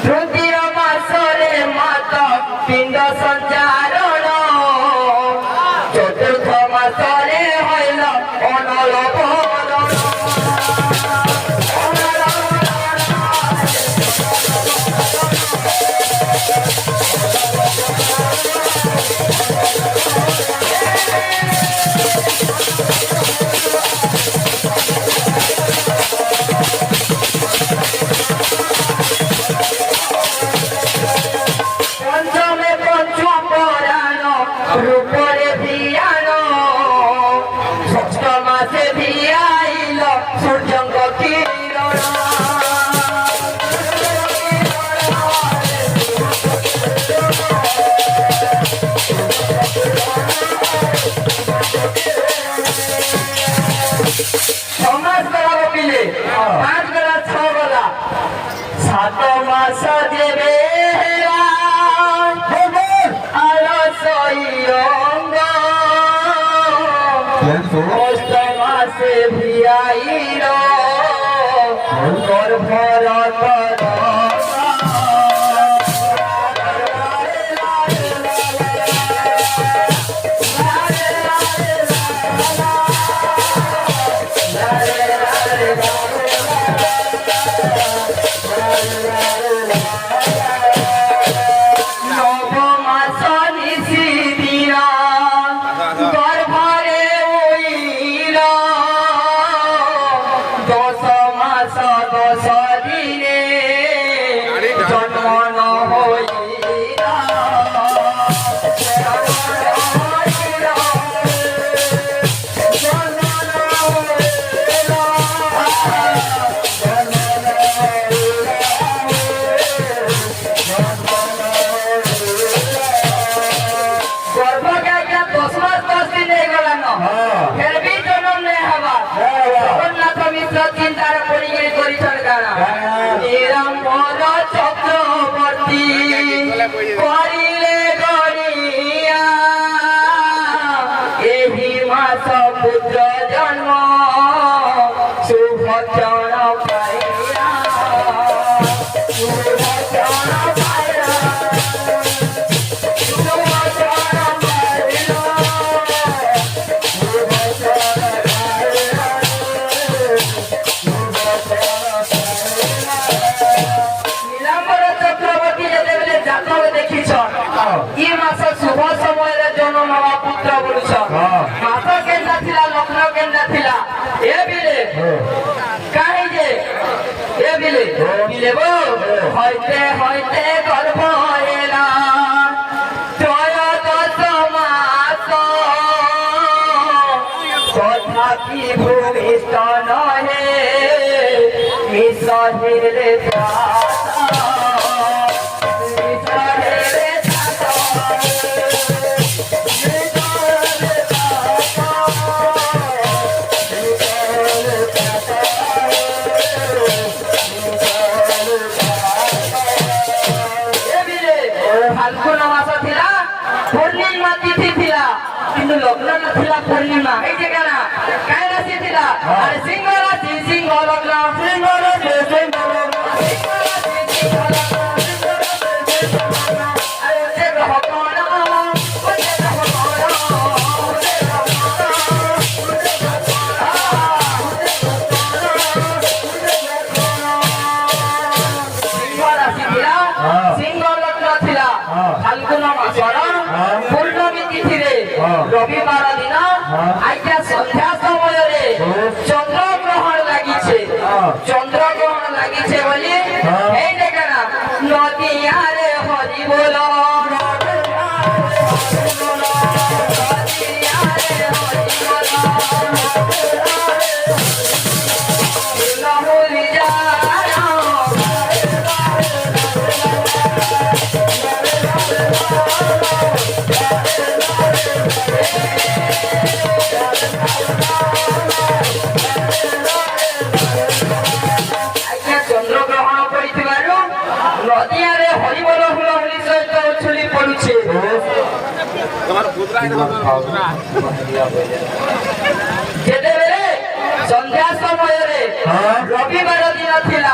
ତୃତୀୟ ମାସରେ ମାତା ପିଣ୍ଡ ସଞ୍ଚାରଣ ଚତୁର୍ଥ ମାସରେ ହଇଲ ଅନଳଭରଣ রূপরে ভিয়ান ষষ্ঠ মাসে ভিয়াইল সূর্যঙ্গ কিরণ সমাজ করা বকিলে 5 গলা 6 গলা 7 মাস দেবে অষ্টমাসে ভিয়াইল গর্ভরত চক্রবর্তী করিলে গড়িয়া এই মাস পুত্র জন্ম শুভক্ষণ পাইয়া শুভক্ষণ পাইয়া ये मास शुभ समय जन्म हवा पुत्र बोलुछ मास केन्दा थिला लग्न केन्दा थिला ए बिले काहे जे ए बिले बिलेबो हइते हइते गर्भ हेला त्रयोदश मास तथापि भूमिष्ठ नहे मिसहिरे लग्न नथिला पूर्णिमा ए जगना काय राशि थिला अरे सिंह राशि सिंह लग्न सिंह राशि सिंह लग्न अरे से ग्रह कोण ओते ग्रह सिंह राशि थिला सिंह लग्न थिला फाल्गुन मासर पूर्णमी तिथि रे रविवार दिन आज्ञा संध्या समय चंद्र ग्रहण लगी चंद्र ग्रहण लगी बोली नदिया रे हरि बोल संध्या समय रविवार दिन थिला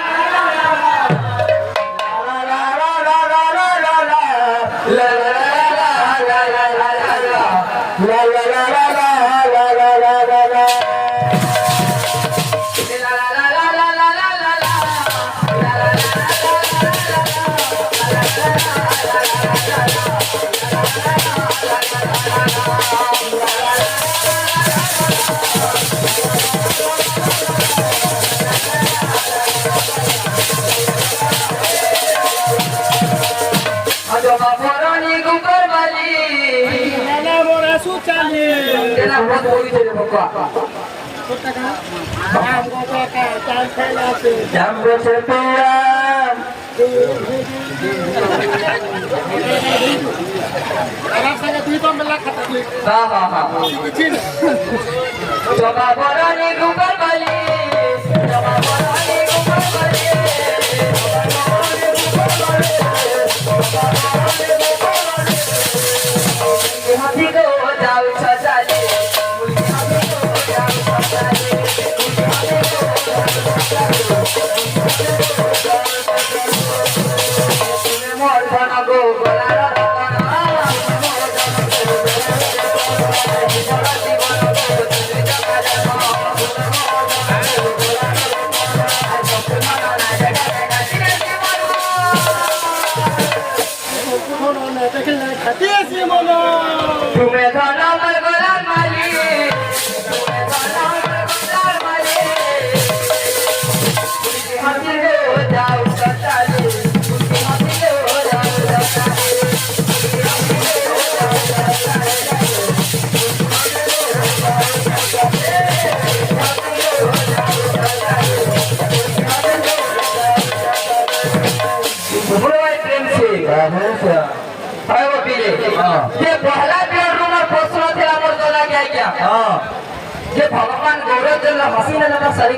भगवान गौरव हसीने सही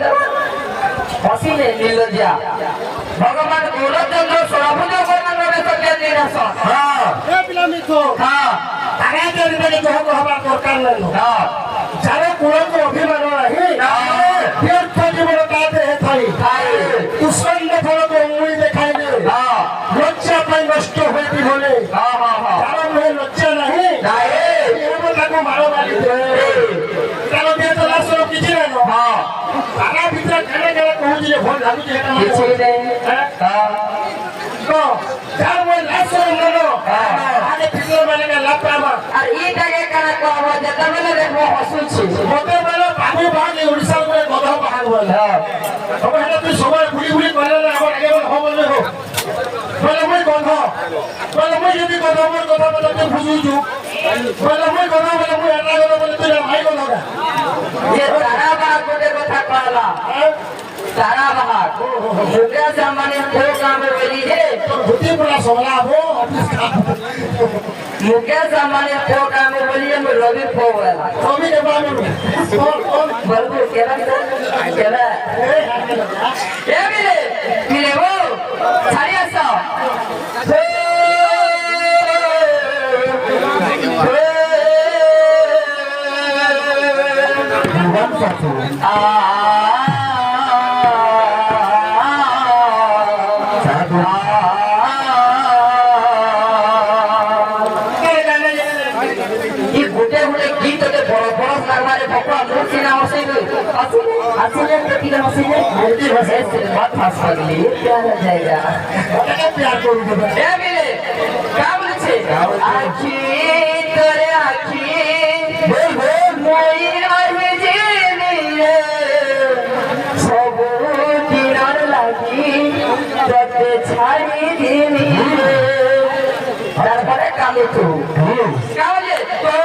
हसीने निर्लज्जा भगवान गौरव चंद्र सभापति যারা কোন অভিমান নাই জীবন তাতে কুষ্মাণ্ড ফলক অঙ্গুলি দেখাইলে লজ্জা পাই নষ্ট হইতে হলে যারা মুহে লজ্জা নাহি তাকে মারো মারিতে কারণ দিয়ে তো লাশ কিছু নাই তারা ভিতরে কেন কেন কହୁଛି যে ଭଲ ଲାଗୁଛି যার মই লাশ মন আগে ভিতরে মানে লাভ পাবা আর এইটাকে কেন কহব যেতেবেলে দেখব হসুছি মতে বেলা বাবু ভাগ ওড়িশা করে গধ বাহার বলে তবে এটা তুই সবাই গুলি গুলি করে না আমার আগে বল হবল না বলে মই গধ বলে মই যদি গধ মোর কথা বলে তুই বুঝুছু বলে মই গধ বলে মই এটা গধ বলে তুই ভাই গধ না ये तारा बाग गोटे কথা कहला तारा बाग मुकेश अंबानी को काम में बोली जे भूति पूरा समला हो मुकेश अंबानी को काम बोलिए मैं रवि फो वाला कभी के बारे में कौन बल्कु केला केला ये मिले वो सारी आसा जाएगा प्यार करूँ आखी तोरे आखी सब दिनार লাগি তোতে ছাড়ি দিনি তারপরে কালে তো কালে তো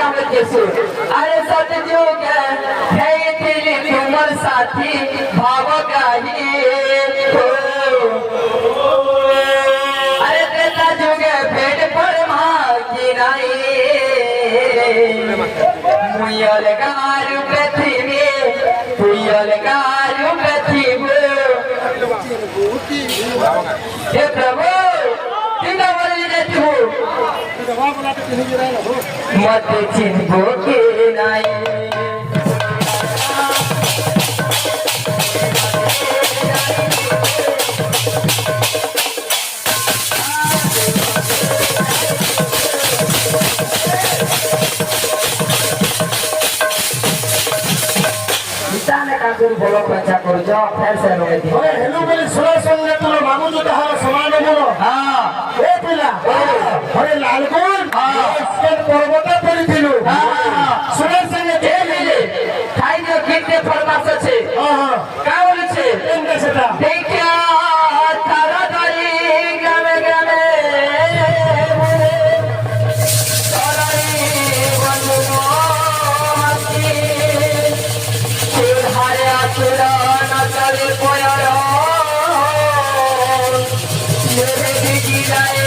अरे सतयुग है दिल तुमर साथी भाव गाही अरे तेरा जुग भेट पर मांगी नहीं मुयल गारू पृथ्वी मुयल गारू पृथ्वी हे प्रभु तीन बोली देती हूँ मत चिन्हो के नाई बोलो बच्चा करो जाओ फिर से रोके दी अरे हेलो मेरी सुना संगे तुम मामू जो कहा समान बोलो हाँ ए पिला अरे लालगुन इसके पर्वता पड़ी दिलो सुना संगे ए मिले खाई जो कितने फरमास छे का बोले छे केमने सेटा देखिया तारा दारी गावे गावे ताराई बंधुनो हाथी हारे आचुरा ना चले कोयारो मेरे दिगी जाए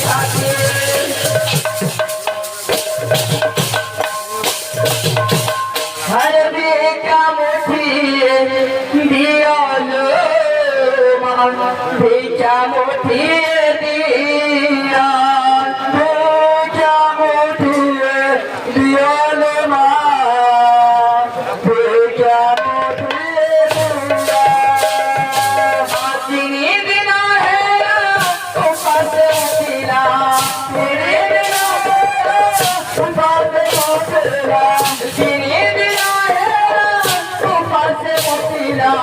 साथी हर बेका मुठी दियालो मान बेका मुठी दिया बेका मुठी दियालो मान बेका मुठी दिया हाथी बिना है तो पासे मिला तेरे बिना तो पासे मिला तेरे बिना है तो पासे मिला